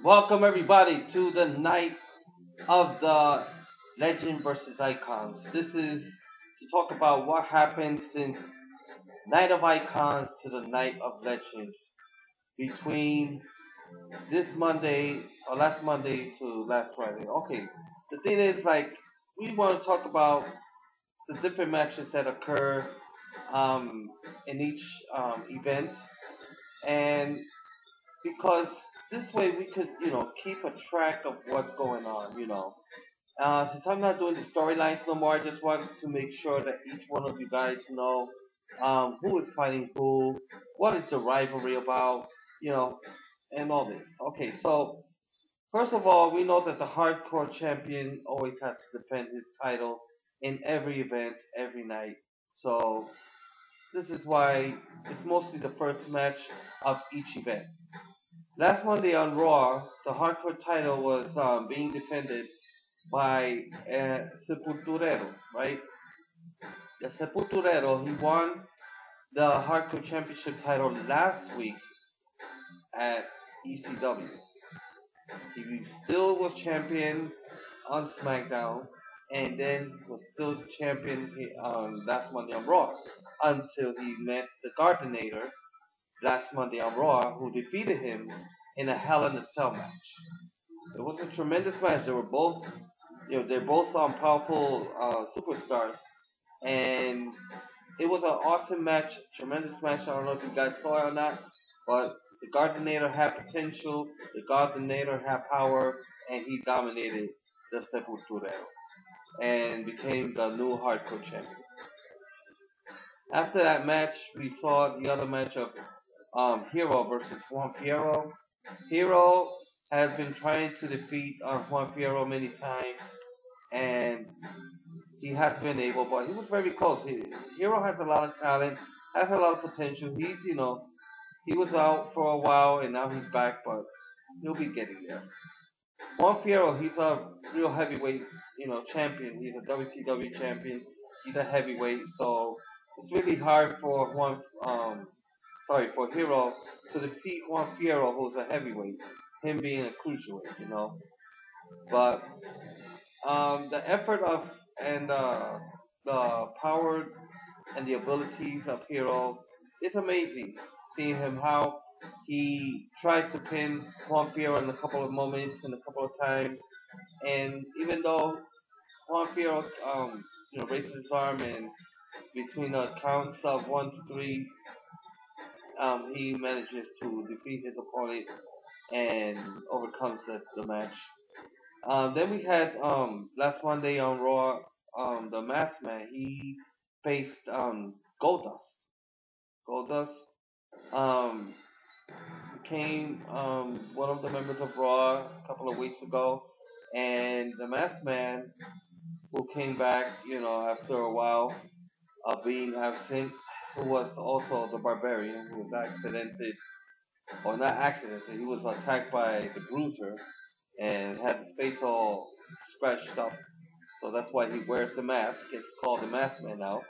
Welcome everybody to the night of the Legend versus Icons. This is to talk about what happened since Night of Icons to the Night of Legends between this Monday or last Monday to last Friday. Okay, the thing is we want to talk about the different matches that occur um, in each event, and because this way we could, keep a track of what's going on, Since I'm not doing the storylines no more, I just want to make sure that each one of you guys know who is fighting who, what is the rivalry about, you know, and all this. Okay, so first of all, we know that the hardcore champion always has to defend his title in every event, every night. So this is why it's mostly the first match of each event. Last Monday on Raw, the hardcore title was being defended by Sepulturero, right? The Sepulturero, he won the hardcore championship title last week at ECW. He still was champion on SmackDown, and then was still champion last Monday on Raw until he met the Gardinator last Monday on Raw, who defeated him in a Hell in a Cell match. It was a tremendous match. They were both, they're both powerful superstars, and it was an awesome match, tremendous match. I don't know if you guys saw it or not, but the Gardinator had potential, the Gardinator had power, and he dominated the Sepulturero and became the new hardcore champion. After that match, we saw the other match of Hero versus Juan Fierro. Hero has been trying to defeat Juan Fierro many times, and he has been able, but he was very close. Hero has a lot of talent, has a lot of potential. He was out for a while, and now he's back, but he'll be getting there. Juan Fierro, he's a real heavyweight, champion. He's a WCW champion. He's a heavyweight, so it's really hard for for Hero to defeat Juan Fierro, who's a heavyweight, him being a cruiserweight. But the effort of and the power and the abilities of Hero is amazing. Seeing him how he tried to pin Juan Fierro in a couple of moments and a couple of times, and even though Juan Fierro raises his arm and between the counts of 1 to 3, he manages to defeat his opponent and overcomes the match. Then we had last Monday on Raw, the Masked Man. He faced Goldust. Goldust um, became one of the members of Raw a couple of weeks ago, and the Masked Man, who came back, after a while of being absent, who was also the Barbarian, who was accidented, or not accidented, he was attacked by the Bruiser and had his face all scratched up. So that's why he wears the mask. It's called the Masked Man now.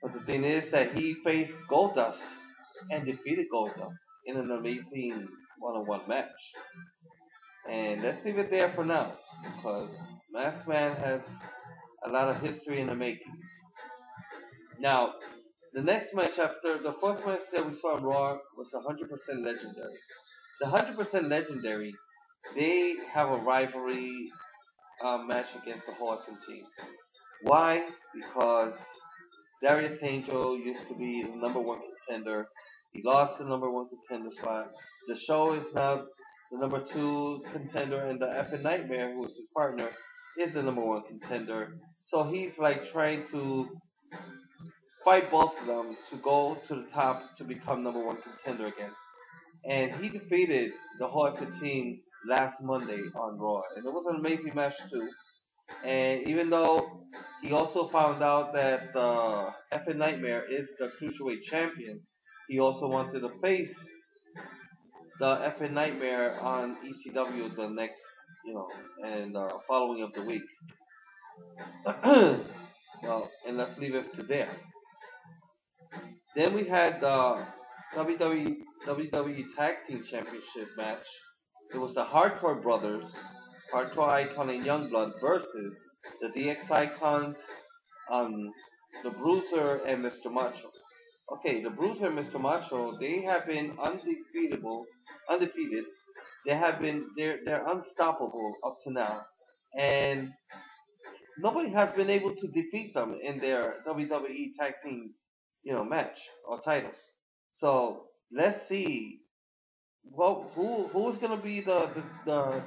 But the thing is that he faced Goldust and defeated Goldust in an amazing one-on-one match. And let's leave it there for now, because Masked Man has a lot of history in the making. Now, the next match after the fourth match that we saw on Raw was 100% Legendary. The 100% Legendary, they have a rivalry match against the Hawthorne team. Why? Because Darius Angel used to be the number one contender. He lost the number one contender spot. The show is now the number two contender, and the Effin Nightmare, who is his partner, is the number one contender. So he's like trying to fight both of them to go to the top to become number one contender again. And he defeated the Hawthorne team last Monday on Raw, and it was an amazing match too. And even though he also found out that Effin Nightmare is the Cruiserweight champion, he also wanted to face the Effin Nightmare on ECW the next, and following of the week. Well, and let's leave it to there. Then we had the WWE Tag Team Championship match It was the Hardcore Brothers, Hardcore Icon and Youngblood versus the DX Icons, um, the Bruiser and Mr. Macho. Okay, the Bruiser and Mr. Macho, they have been undefeated. They're unstoppable up to now, and nobody has been able to defeat them in their WWE Tag Team, match or titles. So let's see, who's gonna be the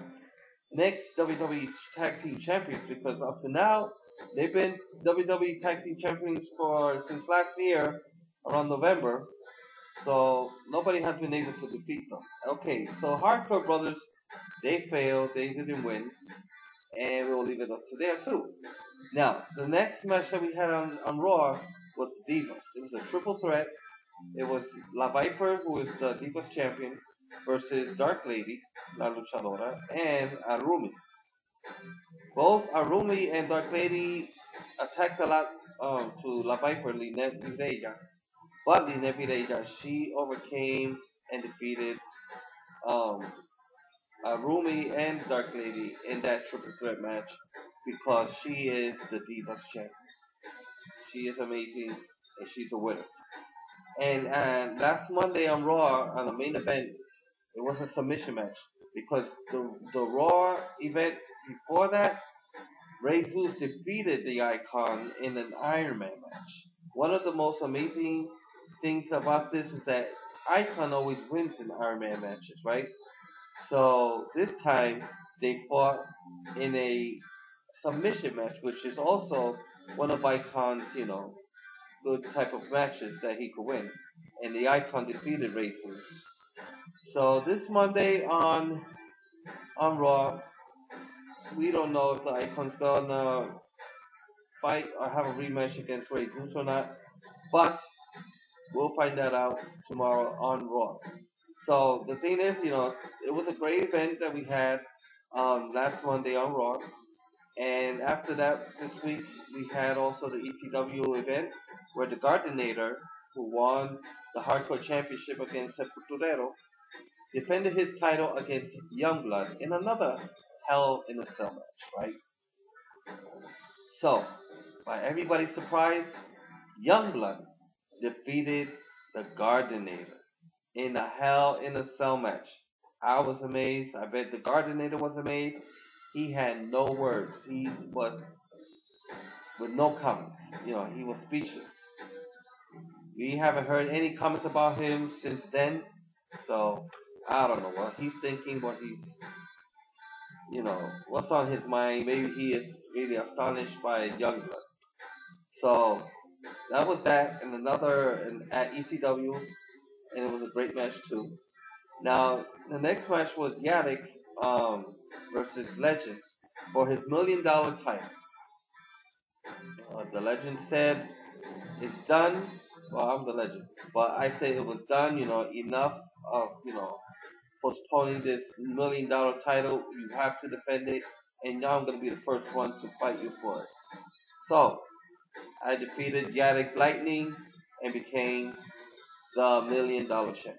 next WWE Tag Team Champions, because up to now they've been WWE Tag Team Champions for since last year around November. So nobody has been able to defeat them. Okay, so Hardcore Brothers, they failed, they didn't win, and we'll leave it up to there too. Now, the next match that we had on Raw was Divas. It was a triple threat. It was La Viper, who is the Divas champion, versus Dark Lady, La Luchadora, and Arumi. Both Arumi and Dark Lady attacked a lot to La Viper, Linet Mireya. But Linet Mireya, she overcame and defeated um, Arumi and Dark Lady in that triple threat match because she is the Divas champion. She is amazing and she's a winner. And last Monday on Raw, on the main event, it was a submission match because the Raw event before that, Ray Zeus defeated the Icon in an Iron Man match. One of the most amazing things about this is that Icon always wins in Iron Man matches, right? So this time they fought in a submission match, which is also one of Icon's, good type of matches that he could win. And the Icon defeated Ray Zeus. So this Monday on Raw, we don't know if the Icon's gonna fight or have a rematch against Ray Zeus or not, but we'll find that out tomorrow on Raw. So the thing is, it was a great event that we had last Monday on Raw, and after that, this week we had also the ECW event where the Gardinator, who won the Hardcore Championship against Sepulturero, defended his title against Youngblood in another Hell in a Cell match, right? So, by everybody's surprise, Youngblood defeated the Gardinator in a Hell in a Cell match. I was amazed. I bet the Gardinator was amazed. He had no words. He was with no comments. He was speechless. We haven't heard any comments about him since then. So I don't know what he's thinking, what's on his mind. Maybe he is really astonished by Youngblood. So that was that, and at ECW, and it was a great match too. Now the next match was Yannick versus Legend for his $1 million title. The Legend said it's done. Well, I'm the Legend, but I say it was done. Enough of postponing this $1 million title. You have to defend it, and now I'm gonna be the first one to fight you for it. So I defeated Yannick Lightning and became the $1 million champion.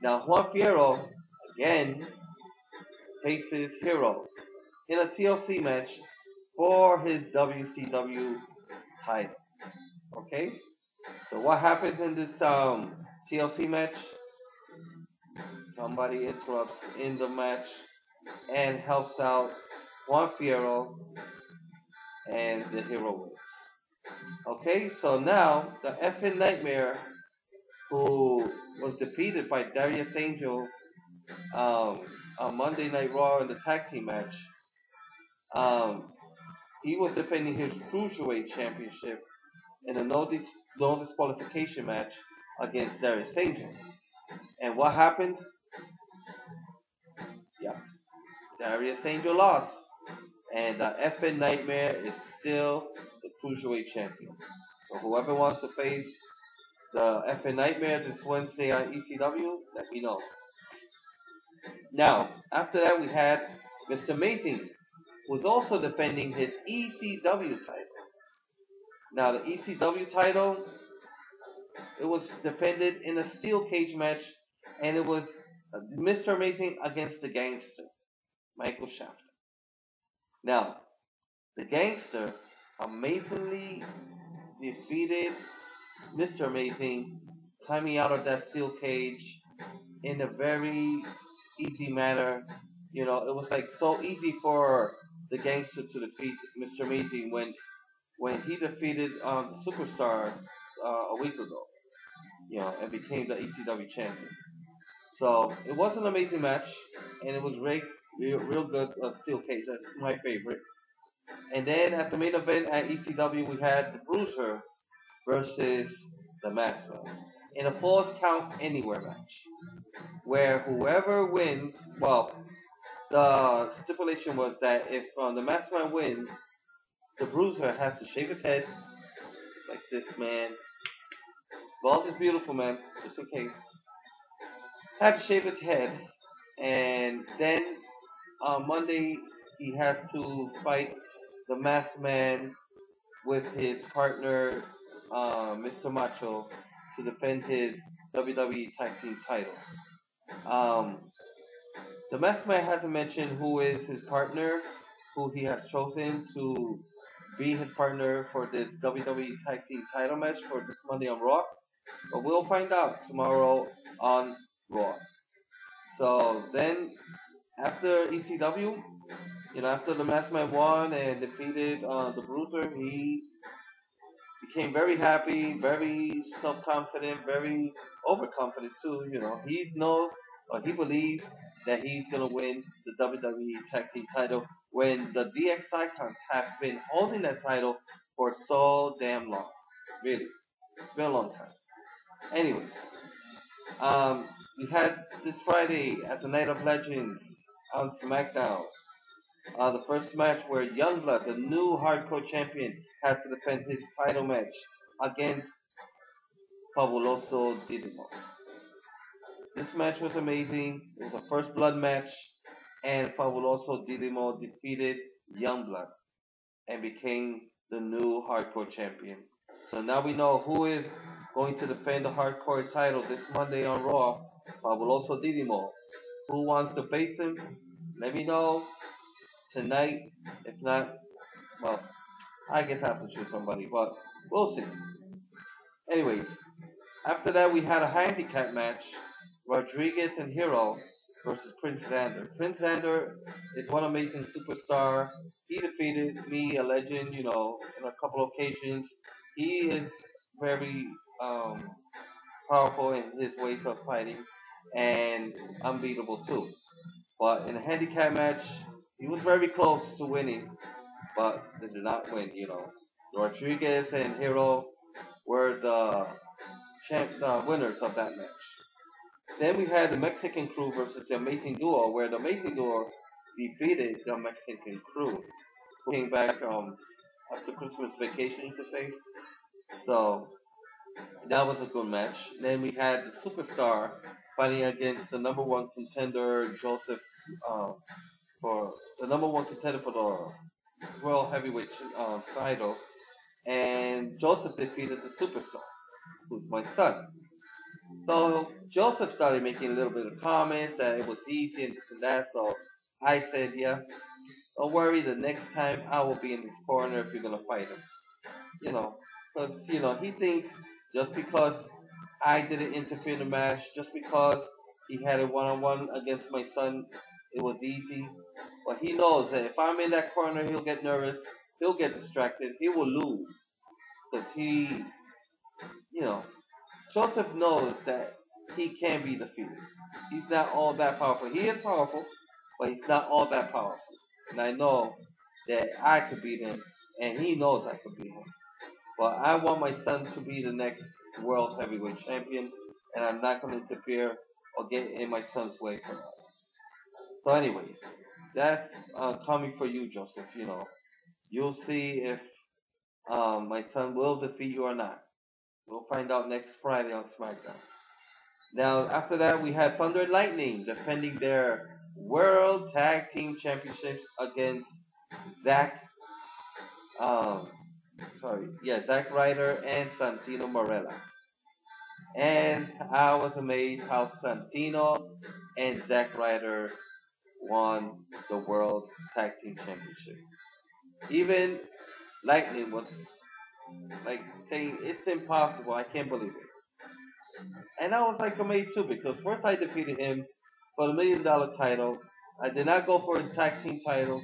Now Juan Fierro again faces Hero in a TLC match for his WCW title. Okay? So what happens in this TLC match? Somebody interrupts in the match and helps out Juan Fierro, and the Hero wins. Okay, so now the effing Nightmare, who was defeated by Darius Angel on Monday Night Raw in the tag team match, he was defending his Cruiserweight Championship in a no disqualification match against Darius Angel. And what happened? Yeah, Darius Angel lost. And the effing Nightmare is still the Cruiserweight Champion. So whoever wants to face the effing Nightmare this Wednesday on ECW, let me know. Now, after that we had Mr. Amazing, who's also defending his ECW title. Now the ECW title, it was defended in a steel cage match, and it was Mr. Amazing against the Gangster, Michael Shafter. Now, the Gangster amazingly defeated Mr. Amazing, climbing out of that steel cage in a very easy manner. You know, it was like so easy for the Gangster to defeat Mr. Amazing when he defeated the Superstar a week ago. You know, and became the ECW champion. So it was an amazing match, and it was real good steel cage. That's my favorite. And then at the main event at ECW, we had the Bruiser versus the Maskman in a Falls Count Anywhere match, where whoever wins, well, the stipulation was that if the Maskman wins, the Bruiser has to shave his head like this, man. Bald is beautiful, man. Just in case, had to shave his head, and then on Monday he has to fight the Masked Man with his partner, Mr. Macho, to defend his WWE Tag Team title. Um, the Masked Man hasn't mentioned who is his partner, who he has chosen to be his partner for this WWE Tag Team title match for this Monday on Raw. But we'll find out tomorrow on Raw. So then, after ECW, after the Masked Man won and defeated the Bruiser, he became very happy, very self-confident, very overconfident too. He knows or he believes that he's gonna win the WWE Tag Team title when the DX Icons have been holding that title for so damn long. Really, it's been a long time. Anyways, we had this Friday at the Night of Legends on SmackDown. The first match where Youngblood, the new hardcore champion, had to defend his title match against Fabuloso Didimo. This match was amazing. It was a first blood match, and Fabuloso Didimo defeated Youngblood and became the new hardcore champion. So now we know who is going to defend the hardcore title this Monday on Raw. Fabuloso Didimo. Who wants to face him? Let me know tonight. If not, well, I guess I have to choose somebody, but we'll see. Anyways, after that we had a handicap match. Rodriguez and Hero versus Prince Xander. Prince Xander is one amazing superstar. He defeated me, a legend, in a couple of occasions. He is very powerful in his ways of fighting and unbeatable too. But in a handicap match, he was very close to winning, but they did not win. Rodriguez and Hero were the winners of that match. Then we had the Mexican Crew versus the Amazing Duo, where the Amazing Duo defeated the Mexican Crew, who came back after Christmas vacation, you could say. So that was a good match. Then we had the Superstar fighting against the number one contender, Joseph, for the number one contender for the World Heavyweight title. And Joseph defeated the Superstar, who's my son. So Joseph started making a little bit of comments that it was easy and this and that. So I said, yeah, don't worry. The next time I will be in his corner if you're gonna fight him. Because he thinks just because I didn't interfere in the match, just because he had a one-on-one against my son, it was easy. But he knows that if I'm in that corner, he'll get nervous, he'll get distracted, he will lose because you know, Joseph knows that he can be defeated. He's not all that powerful. He is powerful, but he's not all that powerful. And I know that I could beat him, and he knows I could beat him. But I want my son to be the next world heavyweight champion, and I'm not going to interfere or get in my son's way for that. So, anyways, that's coming for you, Joseph. You'll see if my son will defeat you or not. We'll find out next Friday on SmackDown. Now, after that, we had Thunder and Lightning defending their World Tag Team Championships against Zack, Zack Ryder and Santino Marella. And I was amazed how Santino and Zack Ryder won the World Tag Team Championship. Even Lightning was like saying it's impossible, I can't believe it. And I was like amazed too because first I defeated him for the $1 million title. I did not go for his tag team titles.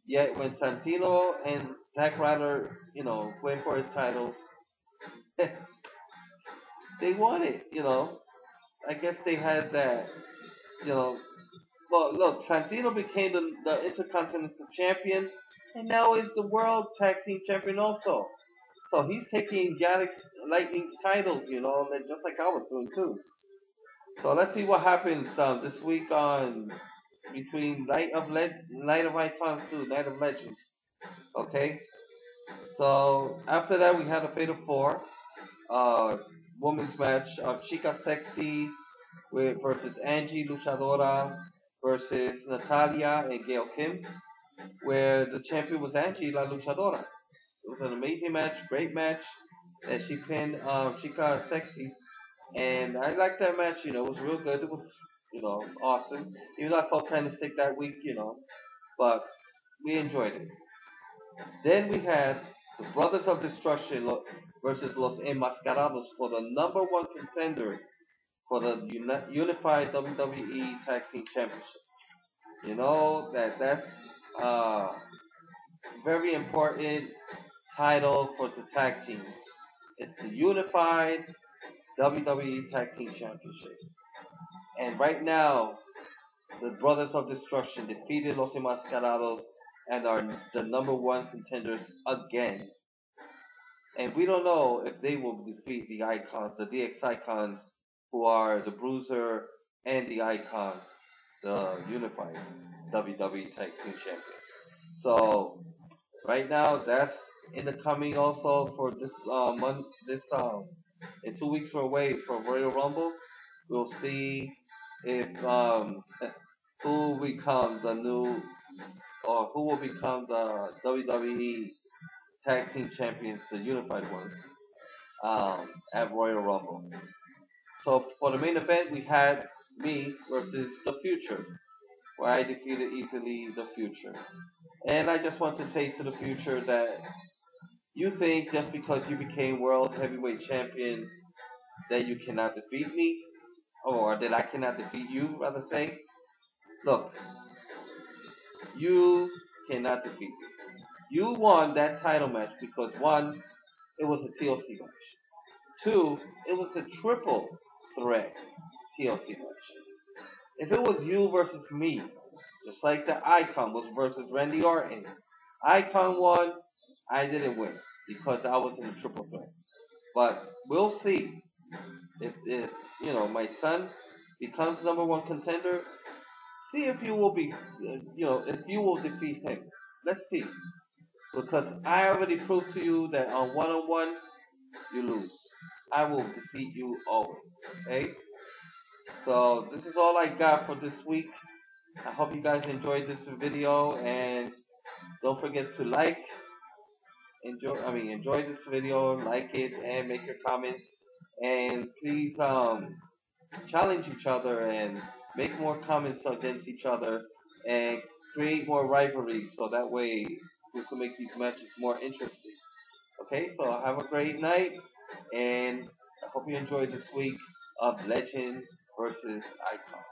Yet when Santino and Zack Ryder, went for his titles, they won it. I guess they had that. You know, well, look, Santino became the Intercontinental Champion, and now is the World Tag Team Champion also. So he's taking Lightning's titles, just like I was doing too. So let's see what happens this week on between Night of Icons to Night of Legends. Okay. So after that, we had a Fatal Four, uh, women's match of Chica Sexy versus Angie Luchadora versus Natalia and Gail Kim, where the champion was Angie La Luchadora. It was an amazing match, great match, that she pinned Chica Sexy, and I liked that match. It was real good. It was awesome. Even though I felt kind of sick that week, but we enjoyed it. Then we had the Brothers of Destruction versus Los Enmascarados for the number one contender for the unified WWE Tag Team Championship. That's uh very important title for the tag teams. It's the unified WWE Tag Team Championship. And right now, the Brothers of Destruction defeated Los Enmascarados and are the number one contenders again. And we don't know if they will defeat the Icons, the DX Icons, who are the Bruiser and the Icon, the unified WWE Tag Team Champions. So right now, that's in the coming also for this month. In 2 weeks we're away from Royal Rumble. We'll see if who will become the new or who will become the WWE Tag Team Champions, the unified ones, at Royal Rumble. So for the main event, we had me versus the Future, where I defeated easily the Future. And I just want to say to the Future that you think just because you became World Heavyweight Champion that you cannot defeat me, or that I cannot defeat you, rather say. Look, you cannot defeat me. You won that title match because one, it was a TLC match. Two, it was a triple threat TLC match. If it was you versus me, just like the Icon was versus Randy Orton, Icon won, I didn't win because I was in a triple threat. But we'll see if my son becomes number one contender. See if you will be, if you will defeat him. Let's see, because I already proved to you that on one, you lose. I will defeat you always. Okay. So this is all I got for this week. I hope you guys enjoyed this video, and don't forget to enjoy this video, like it, and make your comments. And please challenge each other and make more comments against each other and create more rivalries so that way we can make these matches more interesting. Okay, so have a great night, and I hope you enjoyed this week of Legend versus Icon.